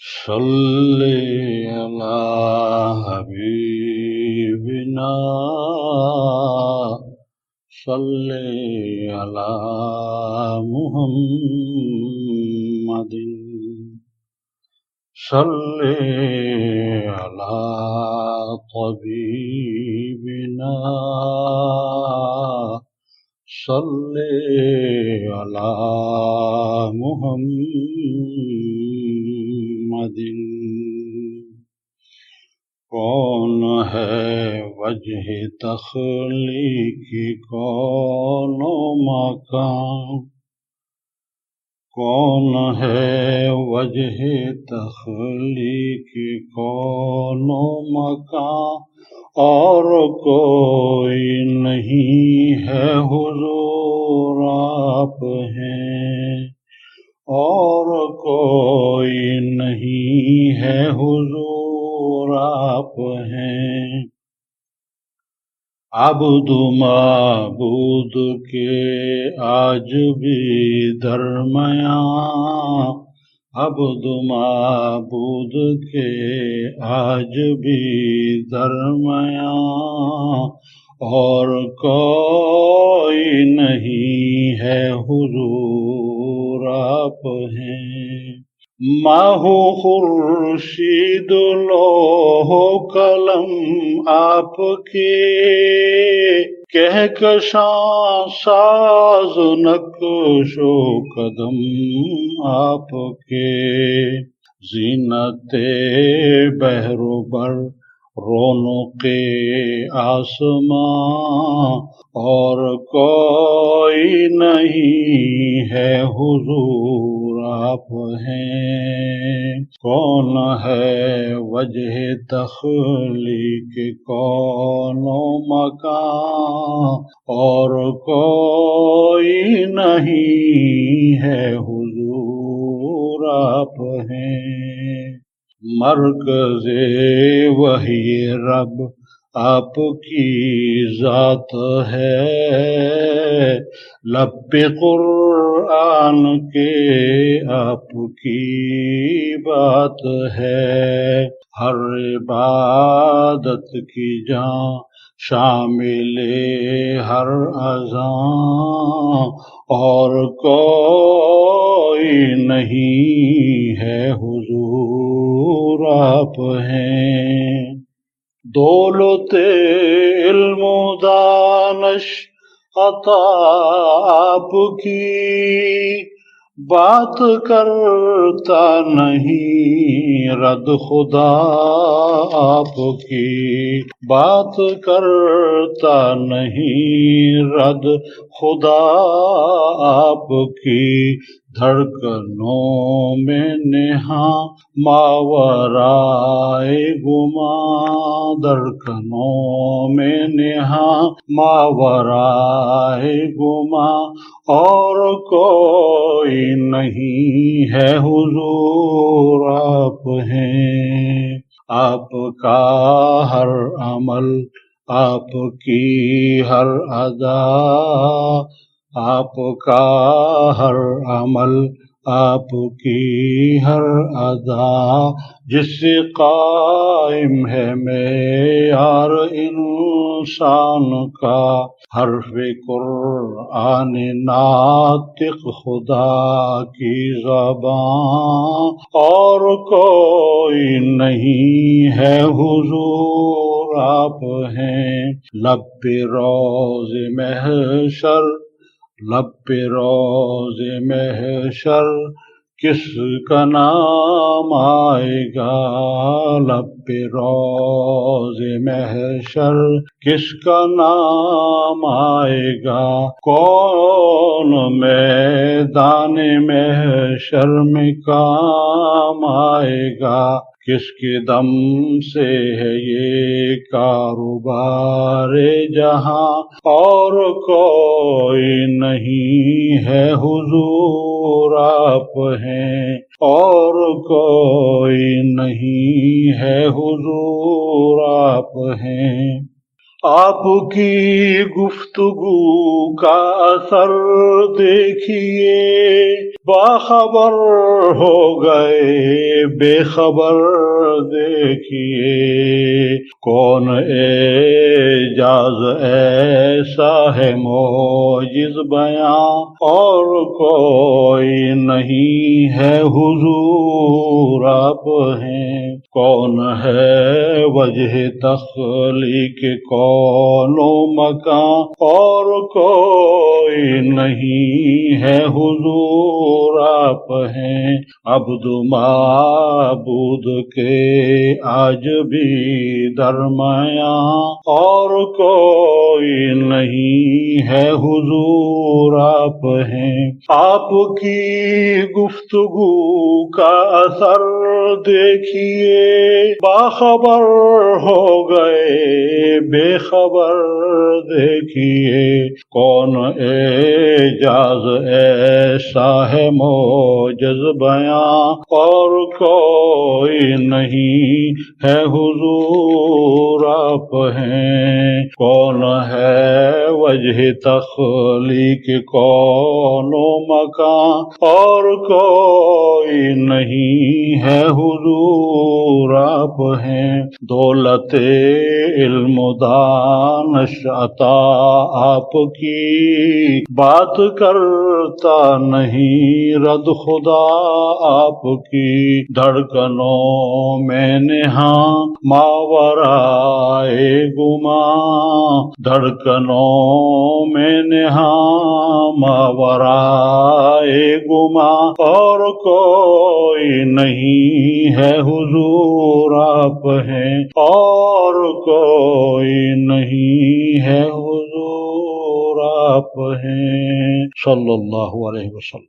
صلی علی حبیبنا صلی علی محمد صلی علی طبیبنا صلی علی محمد۔ کون ہے وجہ تخلیق کون و مکان، کون ہے وجہ تخلیق کون و مکان، اور کوئی نہیں ہے حضور آپ ہیں، اور کوئی نہیں ہے حضور آپ ہیں۔ عبد معبود کے آج بھی درمیان، عبد معبود کے آج بھی درمیان، اور کوئی نہیں ہے حضور آپ ہیں۔ ماہ خورشید لوح قلم آپ کے، کہکشاں ساز نقش و قدم آپ کے، زینت بحر و بر رونق آسمان، اور کوئی نہیں ہے حضور آپ ہیں۔ کون ہے وجہ تخلیق کون و مکان، اور کوئی نہیں ہے حضور آپ ہیں۔ مرکز وحی رب آپ کی ذات ہے، لب پہ قرآن کے آپ کی بات ہے، ہر عبادت کی جان شامل ہر اذان، اور کوئی نہیں ہے حضور آپ ہیں۔ دولت علم و دانش عطا آپ کی، بات کرتا نہیں رد خدا آپ کی، بات کرتا نہیں رد خدا آپ کی، دھڑکنوں میں نہاں ماورائے گمان، دھڑکنوں میں نہاں ماورائے گمان، اور کوئی نہیں ہے حضور آپ ہیں۔ آپ کا ہر عمل، آپ کی ہر ادا، آپ کا ہر عمل، آپ کی ہر ادا، جس سے قائم ہے معیار انسان کا، حرف قرآن ناطق خدا کی زبان، اور کوئی نہیں ہے حضور آپ ہیں۔ لب پہ روز محشر، لب پہ روز محشر کس کا نام آئے گا، لب پہ روز محشر کس کا نام آئے گا، کون میدان محشر میں کام آئے گا، کس کے دم سے ہے یہ کاروبار جہاں، اور کوئی نہیں ہے حضور آپ ہیں، اور کوئی نہیں ہے حضور آپ ہیں۔ آپ کی گفتگو کا اثر دیکھیے، باخبر ہو گئے بے خبر دیکھیے، کون اعجاز ایسا ہے موجز بیاں، اور کوئی نہیں ہے حضور آپ ہیں، کون ہے وجہ تخلیق کون و مکان، اور کوئی نہیں ہے حضور آپ ہیں، عبد معبود کے آج بھی درمیان، اور کوئی نہیں ہے حضور آپ ہیں، آپ کی گفتگو کا اثر دیکھیے، باخبر ہو گئے بے خبر دیکھیے، کون اعجاز ایسا ہے موجز بیاں، اور کوئی نہیں ہے حضور آپ ہیں، کون ہے وجہ تخلیق کون و مکان، اور کوئی نہیں ہے حضور آپ ہیں، دولت علم و دانش عطا آپ کی، بات کرتا نہیں رد خدا آپ کی، دھڑکنوں میں نہاں ماورائے گمان، دھڑکنوں میں نہاں ماورائے گمان، اور کوئی نہیں ہے حضور آپ ہیں، اور کوئی نہیں ہے حضور آپ ہیں، صلی اللہ علیہ وسلم۔